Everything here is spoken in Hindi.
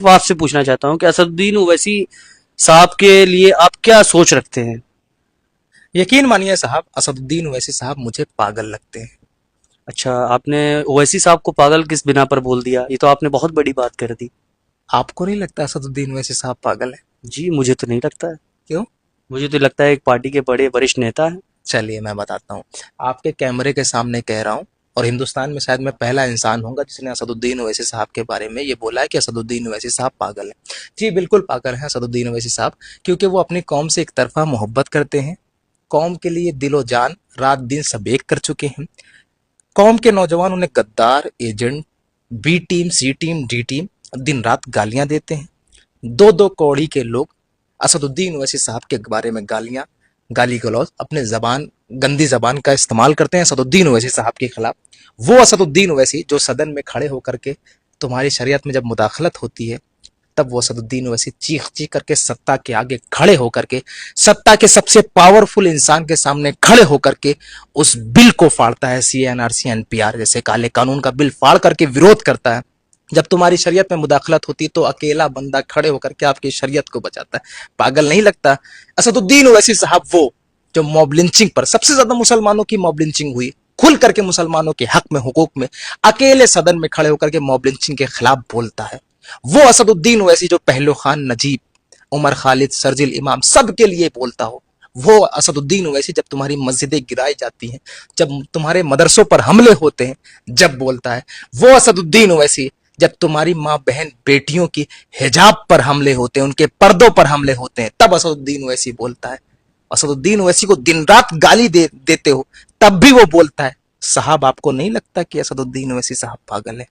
आपसे पूछना चाहता हूँ कि असदुद्दीन ओवैसी साहब के लिए आप क्या सोच रखते हैं? यकीन मानिए साहब, असदुद्दीन ओवैसी साहब मुझे पागल लगते हैं। अच्छा, आपने ओवैसी साहब को पागल किस बिना पर बोल दिया? ये तो आपने बहुत बड़ी बात कर दी। आपको नहीं लगता असदुद्दीन ओवैसी साहब पागल है? जी, मुझे तो नहीं लगता है। क्यों? मुझे तो लगता है एक पार्टी के बड़े वरिष्ठ नेता हैं। चलिए मैं बताता हूँ। आपके कैमरे के सामने कह रहा हूँ, और हिंदुस्तान में शायद मैं पहला इंसान होऊंगा जिसने असदुद्दीन ओवैसी साहब के बारे में ये बोला है कि असदुद्दीन ओवैसी साहब पागल है। जी बिल्कुल पागल है असदुद्दीन ओवैसी साहब, क्योंकि वो अपनी कौम से एक तरफा मोहब्बत करते हैं। कौम के लिए दिलो जान रात दिन सब एक कर चुके हैं। कौम के नौजवान उन्हें गद्दार, एजेंट, बी टीम, सी टीम, डी टीम दिन रात गालियां देते हैं। दो दो कौड़ी के लोग असदुद्दीन ओवैसी साहब के बारे में गालियां, गाली गलौज, अपने जबान, गंदी जबान का इस्तेमाल करते हैं असदुद्दीन ओवैसी साहब के खिलाफ। वो असदुद्दीन ओवैसी जो सदन में खड़े होकर के तुम्हारी शरीयत में जब मुदाखलत होती है, तब वो असदुद्दीन ओवैसी चीख चीख करके सत्ता के आगे खड़े होकर के, सत्ता के सबसे पावरफुल इंसान के सामने खड़े होकर के उस बिल को फाड़ता है, CNRC NPR जैसे काले कानून का बिल फाड़ करके विरोध करता है। जब तुम्हारी शरीयत में मुदाखलत होती है तो अकेला बंदा खड़े होकर के आपकी शरीयत को बचाता है। पागल नहीं लगता? असदुद्दीन ओवैसी साहब वो जो मॉब लिंचिंग पर सबसे ज्यादा मुसलमानों की मॉब लिंचिंग हुई, खुल करके मुसलमानों के हक में, हुकूक में, अकेले सदन में खड़े होकर के मॉब लिंचिंग के खिलाफ बोलता है। वो असदुद्दीन ओवैसी जो पहलू खान नजीब, उमर खालिद, शर्जिल इमाम सबके लिए बोलता हो, वो असदुद्दीन ओवैसी जब तुम्हारी मस्जिदें गिराई जाती हैं, जब तुम्हारे मदरसों पर हमले होते हैं, जब बोलता है। वो असदुद्दीन ओवैसी जब तुम्हारी माँ बहन बेटियों की हिजाब पर हमले होते हैं, उनके पर्दों पर हमले होते हैं, तब असदुद्दीन ओवैसी बोलता है। असदुद्दीन ओवैसी को दिन रात गाली देते हो, तब भी वो बोलता है। साहब आपको नहीं लगता कि असदुद्दीन ओवैसी साहब पागल है?